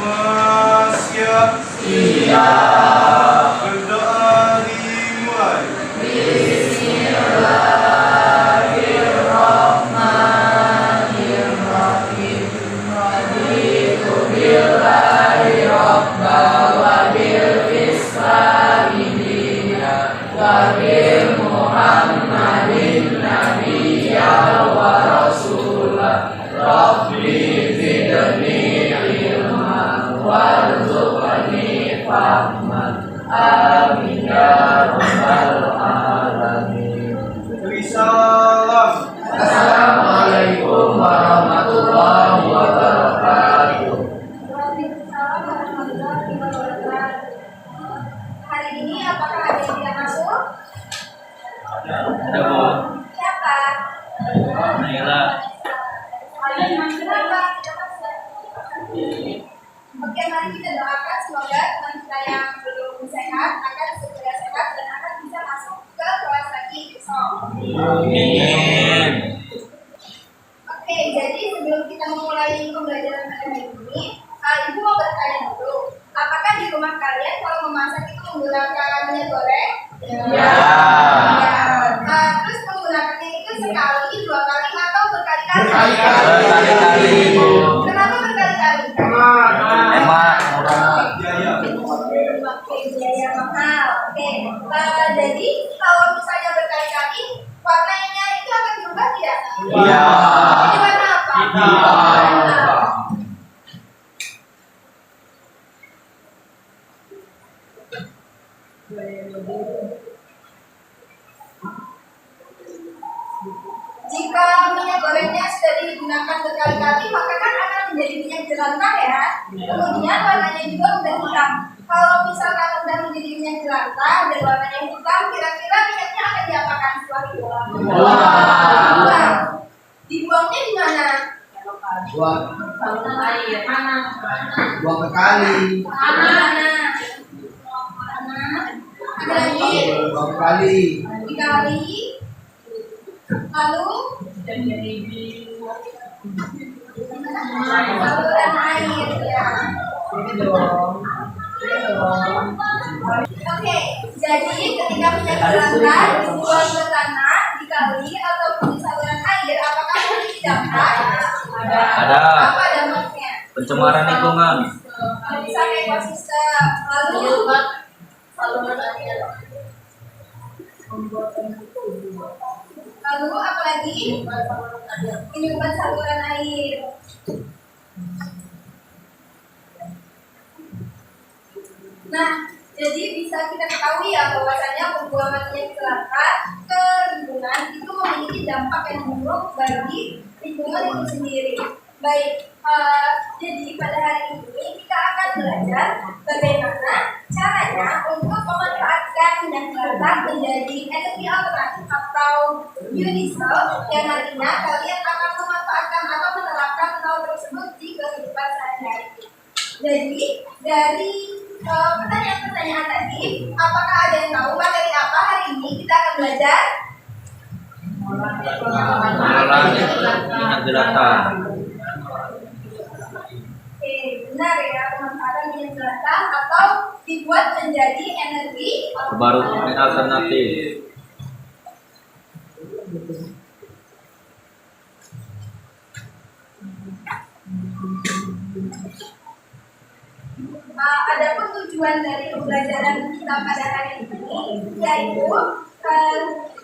Semua siap? Siap. Berdoa dimulai. Bismillahirrahmanirrahim. Raditu billahi rabba wa bil islami dina wa bil muhammadin nabiyya wa rasulah. Rabbi zidni ilman warzuqni fahman. Amin ya rabbal alamin. Salam. Assalamualaikum warahmatullahi wabarakatuh. Waalaikumsalam warahmatullahi wabarakatuh. Hari ini apakah ada yang tidak masuk? Ada Bu. Siapa? Naila. Kenapa tidak masuk? Oke, mari kita doakan semoga teman kita yang belum sehat akan segera sehat dan akan bisa masuk ke kelas lagi besok. Amin. Oke, jadi sebelum kita memulai pembelajaran pada hari ini, Ibu mau bertanya dulu, apakah di rumah kalian kalau memasak itu menggunakan minyak goreng? Ya. Terus menggunakannya itu sekali, dua kali, atau berkali-kali? Berkali-kali, Bu. Kenapa berkali-kali? Hemat. Oke, biaya mahal. Oke, jadi kalau misalnya berkali-kali, warnanya itu akan berubah tidak? Iya. Ini warna apa? Hitam. Jika minyak gorengnya sudah digunakan berkali-kali, maka kan akan menjadi minyak jelantah ya. Kemudian warnanya juga sudah hitam. Kalau misalkan sudah menjadi minyak jelantah dan warnanya hitam, kira-kira minyaknya akan diapakan setelah dibuang? Dibuang. Dibuangnya di mana? Buang Air. Mana? buang ke kali, Mana? Ada lagi? buang ke kali, Di kali. Lalu? Saluran air ya. Oke, jadi ketika minyak jelantah dibuang ke tanah, di kali ataupun di saluran air, apakah boleh didampak? Ada. Apa dampaknya? Pencemaran lingkungan. Merusak ekosistem. Lalu apa lagi? Menyumbat saluran air. Nah, jadi bisa kita ketahui ya bahwasanya pembuangan minyak jelantah ke lingkungan itu memiliki dampak yang buruk bagi lingkungan itu sendiri. Baik, jadi pada hari ini kita akan belajar bagaimana caranya untuk memanfaatkan minyak jelantah menjadi energi alternatif atau biodiesel yang nantinya kalian akan memanfaatkan atau menerapkan hal tersebut di kehidupan sehari-hari. Jadi dari pertanyaan-pertanyaan tadi, apakah ada yang tahu materi apa hari ini kita akan belajar? Pengelolaan minyak jelantah. Oke, benar ya, pemanfaatan minyak jelantah atau dibuat menjadi energi Terbarukan alternatif. Adapun tujuan dari pembelajaran kita pada hari ini yaitu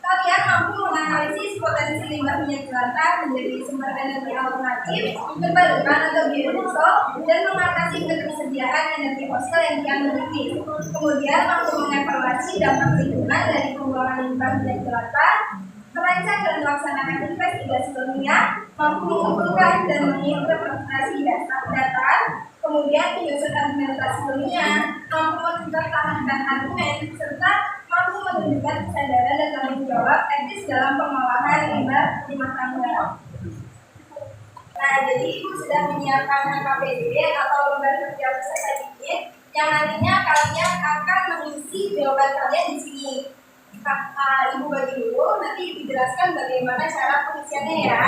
kalian mampu menganalisis potensi limbah minyak jelantah menjadi sumber energi alternatif terbarukan atau biodiesel dan mengatasi ketersediaan energi fosil yang kian menipis. Kemudian mampu mengevaluasi dampak lingkungan dari pembuangan limbah minyak jelantah, merancang dan melaksanakan investigasi ilmiah, mampu mengumpulkan dan menginterpretasi data, kemudian menyusun argumentasi ilmiah, mampu mempertahankan argumen, serta mampu menunjukkan kesadaran dan tanggung jawab etis dalam pengolahan limbah rumah tangga. Nah, jadi Ibu sudah menyiapkan KPD atau lembar kerja peserta didik yang nantinya kalian akan mengisi jawaban kalian di sini. Ibu bagi dulu, nanti dijelaskan bagaimana cara pengisiannya ya.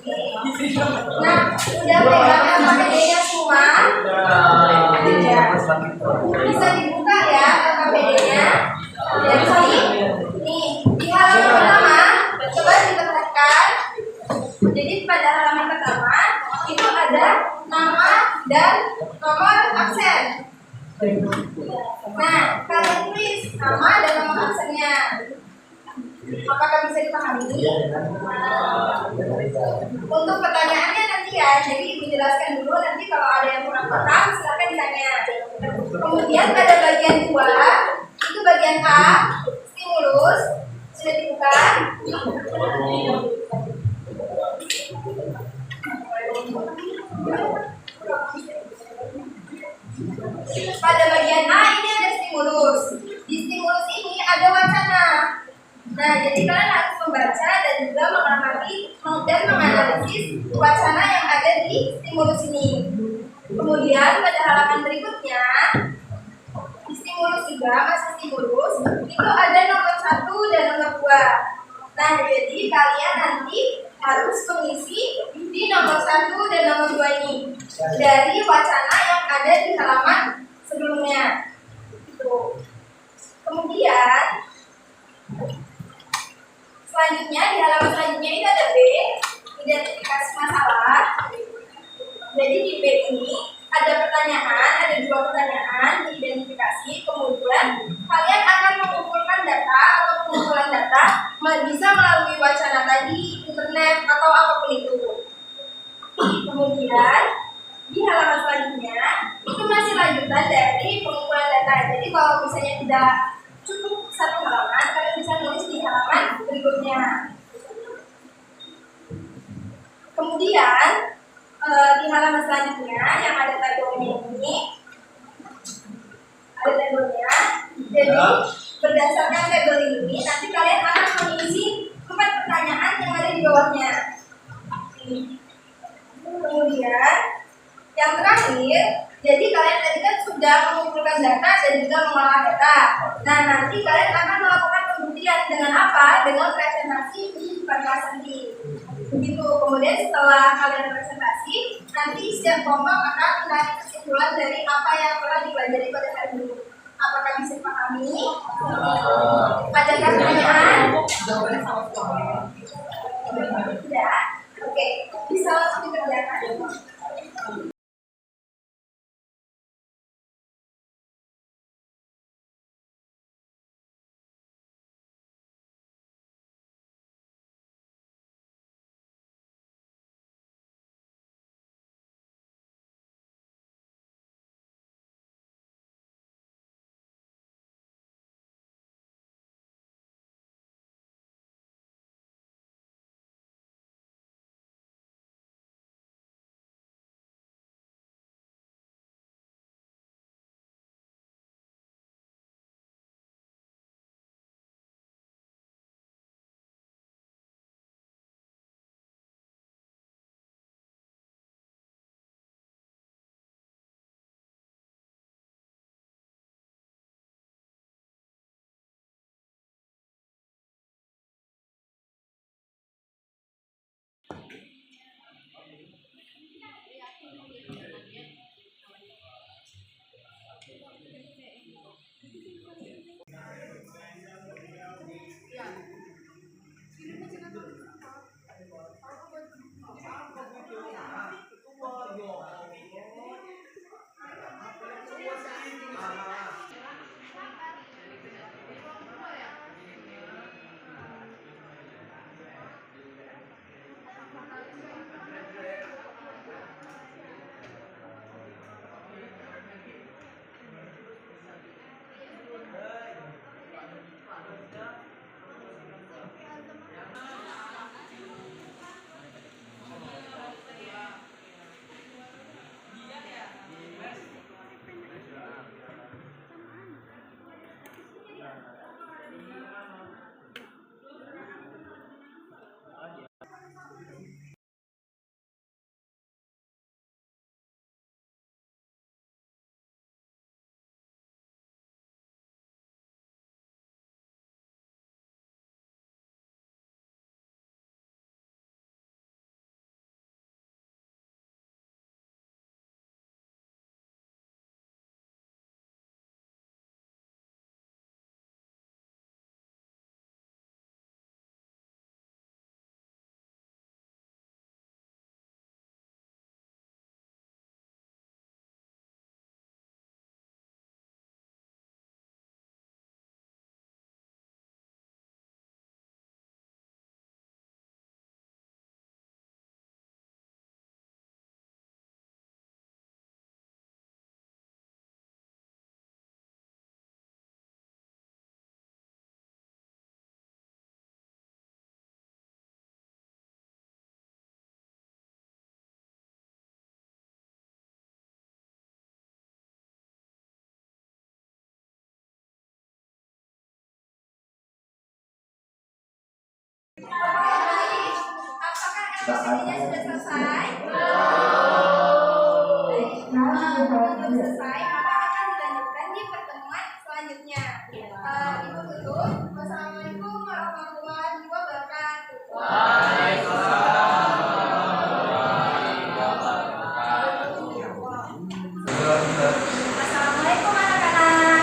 Nah, udah pegang LKPD-nya semua. Ya. Bisa dibuka ya LKPD-nya. Jadi nih di halaman pertama coba diperhatikan. Jadi pada halaman pertama itu ada nama dan nomor absen. Nah, kalian tulis nama dan nomor absennya. Apakah bisa dipahami? Untuk pertanyaannya nanti ya, jadi ibu jelaskan dulu. Nanti kalau ada yang kurang paham silakan ditanya. Kemudian pada bagian 2 itu bagian A, stimulus sudah dibuka. Pada bagian A ini ada stimulus. Di stimulus ini ada wacana. Nah, jadi kalian harus membaca dan juga mengamati dan menganalisis wacana yang ada di stimulus ini. Kemudian pada halaman berikutnya, di stimulus juga masih stimulus itu ada nomor 1 dan nomor 2. Nah, jadi kalian nanti harus mengisi di nomor 1 dan nomor 2 ini dari wacana yang ada di halaman sebelumnya. Kemudian selanjutnya di halaman selanjutnya itu ada B, identifikasi masalah. Jadi di B ini ada pertanyaan, ada 2 pertanyaan diidentifikasi. Kemudian kalian akan mengumpulkan data atau pengumpulan data bisa melalui wacana tadi, internet atau apapun itu. Kemudian di halaman selanjutnya itu masih lanjutan dari pengumpulan data. Jadi kalau misalnya tidak cukup 1 halaman, kalian bisa nulis di halaman berikutnya. Kemudian di halaman selanjutnya yang ada tabelnya ini, ada tabelnya. Jadi berdasarkan tabel ini nanti kalian akan mengisi 4 pertanyaan yang ada di bawahnya. Kemudian yang terakhir, jadi kalian tadi kan sudah mengumpulkan data dan juga mengolah data. Nah, nanti kalian akan melakukan pembuktian dengan apa? Dengan presentasi di depan kelas nanti. Begitu. Kemudian setelah kalian presentasi, nanti setiap kelompok akan menarik kesimpulan dari apa yang telah dipelajari pada hari ini. Apakah bisa dipahami? Adakah pertanyaan? Tidak. Oke, bisa langsung dikerjakan. Ini sudah selesai? Baik, kalau belum selesai, maka akan dilanjutkan di pertemuan selanjutnya. Ibu tutup. Wassalamualaikum warahmatullahi wabarakatuh. Assalamualaikum anak-anak.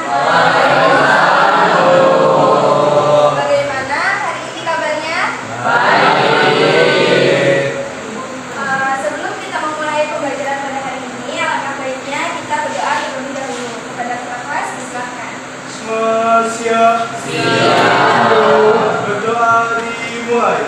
Bagaimana hari ini kabarnya? Sebelum kita memulai pembelajaran pada hari ini, alangkah baiknya kita berdoa terlebih dahulu. Kepada Tuhan kelas, silakan. Semua siap. Berdoa dimulai.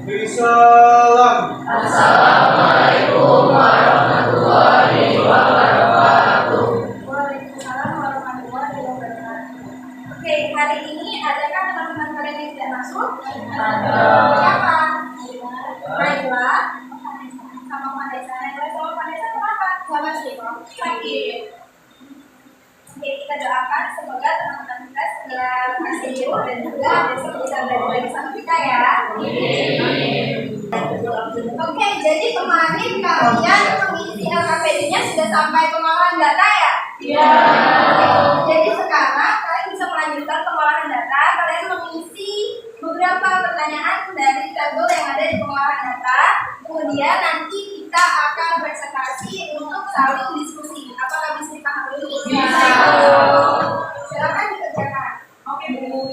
Beri salam. Waalaikumsalam warahmatullahi wabarakatuh. Oke, hari ini adakah teman-teman kalian yang tidak masuk? Siapa? Baiklah. Sama Vanessa. Sama Vanessa kenapa? Sama sih, sakit. Oke, kita doakan semoga teman-teman kita segera sembuh dan juga besok bisa belajar lagi sama kita ya. Oke, jadi kemarin kalian mengisi LKPD-nya sudah sampai pengolahan data ya? Iya. Jadi sekarang kalian bisa melanjutkan pengolahan data. Kalian mengisi beberapa pertanyaan dari tabel yang ada di pengolahan data. Kemudian nanti kita akan presentasi untuk saling diskusi. Apakah bisa dipahami? Bisa. Silakan dikerjakan. Oke, Bu.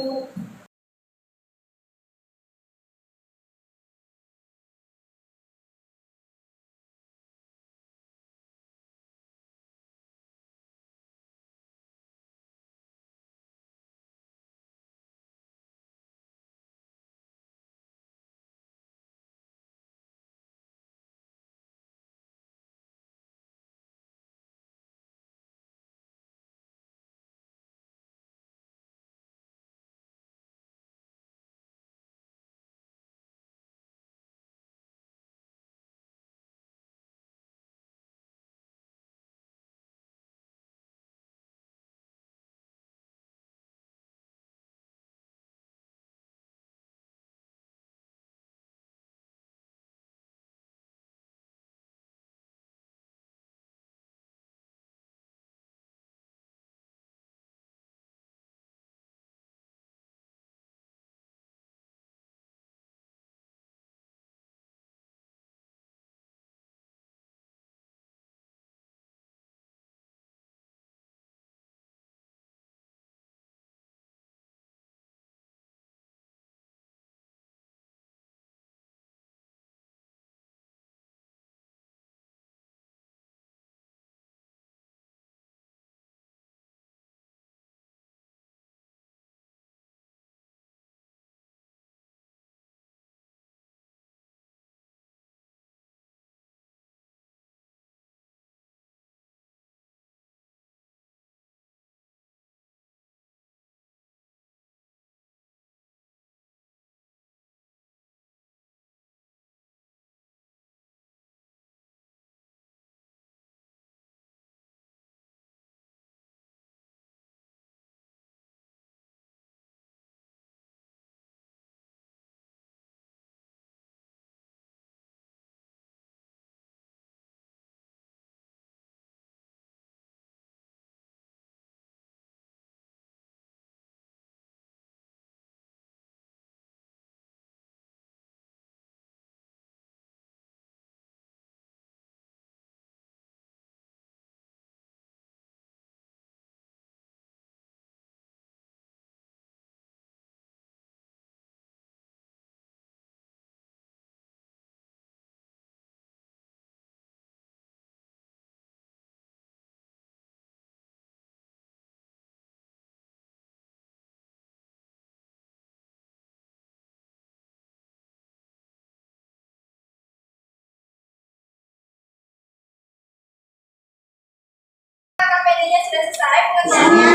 PPDB-nya sudah selesai pengerjaannya?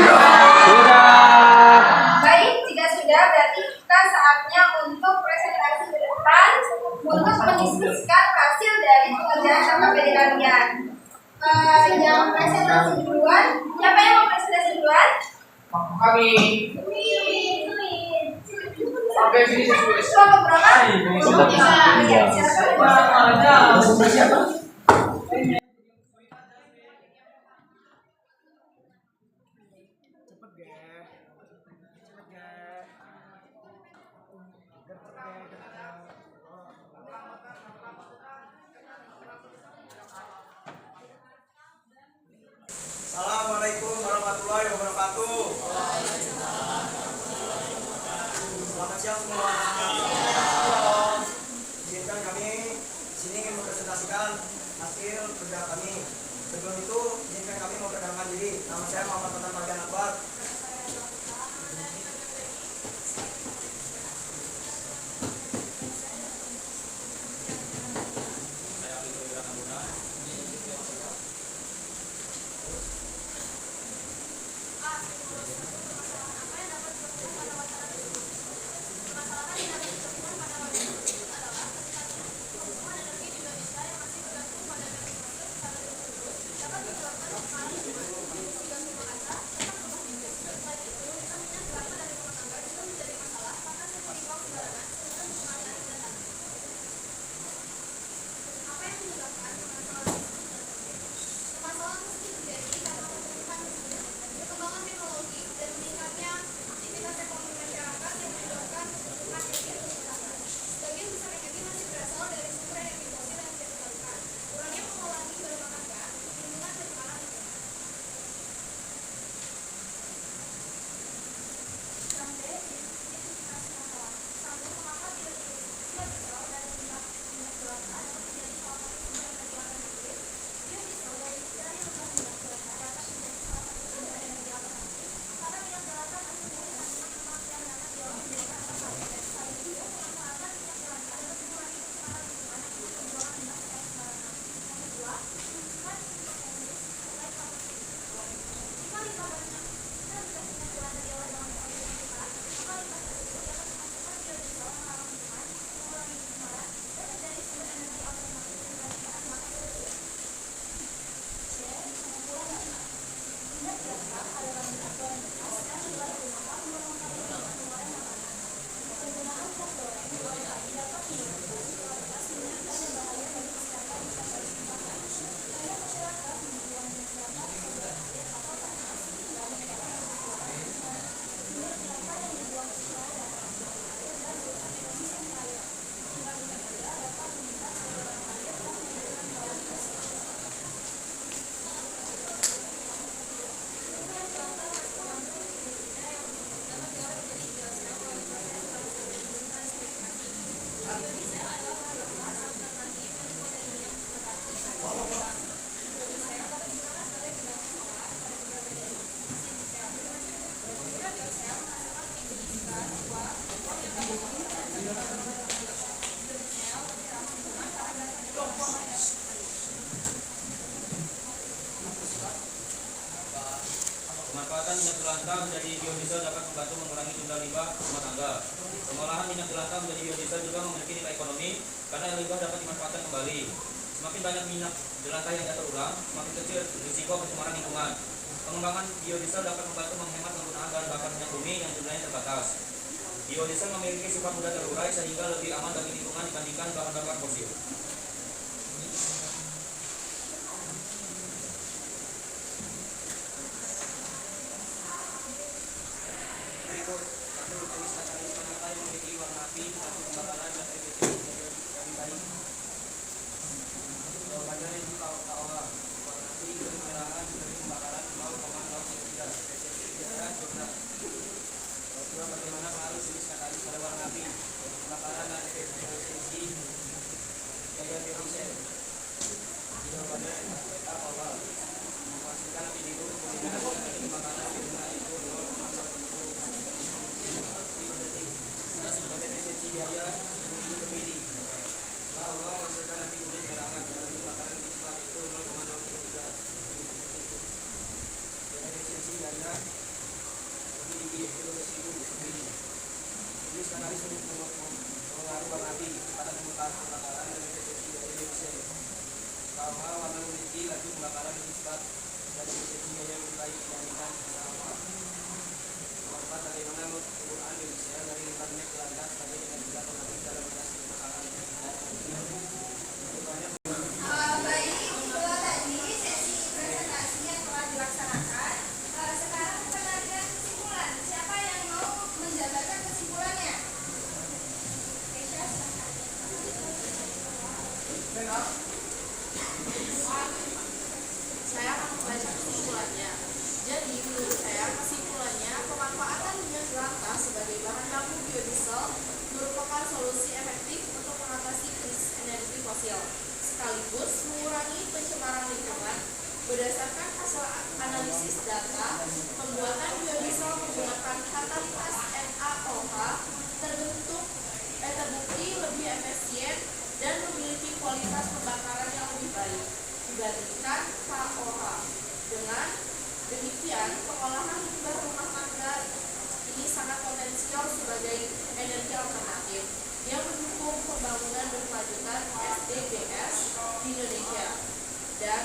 Sudah. Baik, jika sudah berarti kita saatnya untuk presentasi ke depan untuk mendiskusikan hasil dari pengerjaan KKPD kalian. Yang presentasi duluan, siapa yang mau presentasi duluan? Kami. Sampai sini saya. Kelompok berapa? Iya. Siapa? Assalamualaikum warahmatullahi wabarakatuh. Selamat siang semua. Izinkan kami sini ingin mempresentasikan hasil kerja kami. Sebelum itu, izinkan kami memperkenalkan diri. Nama saya Muhammad Fatan Mardian Akbar. Pemanfaatan minyak jelantah menjadi biodiesel dapat membantu mengurangi jumlah limbah rumah tangga. Pengolahan minyak jelantah menjadi biodiesel juga memiliki nilai ekonomi karena limbah dapat dimanfaatkan kembali. Semakin banyak minyak jelantah yang dapat ulang, semakin kecil risiko pencemaran lingkungan. Pengembangan biodiesel dapat membantu menghemat penggunaan bahan bakar minyak bumi yang jumlahnya terbatas. Biodiesel memiliki sifat mudah terurai sehingga lebih aman bagi lingkungan dibandingkan bahan bakar fosil. Berikut satu jenis katalis panata yang memiliki warna api, satu pembakaran dan efektif lebih baik. Jawabannya itu KOA. Warna api kemerahan dari pembakaran 0,03. Spesifikasikan jumlah. Kedua, bagaimana pengaruh jenis katalis pada warna api, pembakaran dan efisiensi gaya biodiesel. Jawabannya KOA. Memastikan api biru kemudian dari pembakaran jumlah itu 0,1. Sebagai efisiensi biaya yang terpilih bahwa menghasilkan api kulit merangan dalam pembakaran di setelah itu 0,03. Saya akan membaca kesimpulannya. Jadi menurut saya kesimpulannya pemanfaatan minyak jelantah sebagai bahan baku biodiesel merupakan solusi efektif untuk mengatasi krisis energi fosil sekaligus mengurangi pencemaran lingkungan. Berdasarkan hasil analisis data, pembuatan biodiesel menggunakan katalitas NaOH terbukti lebih efisien dan memiliki kualitas pembakaran yang lebih baik dibandingkan KOH. Dengan demikian, pengolahan limbah rumah tangga ini sangat potensial sebagai energi alternatif yang mendukung pembangunan berkelanjutan SDGs di Indonesia. Dan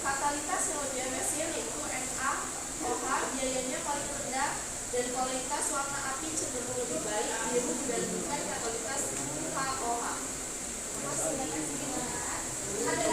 katalitas yang lebih efisien yaitu NaOH biayanya paling rendah dan kualitas warna api cenderung lebih baik biru dibandingkan katalitas KOH. Ada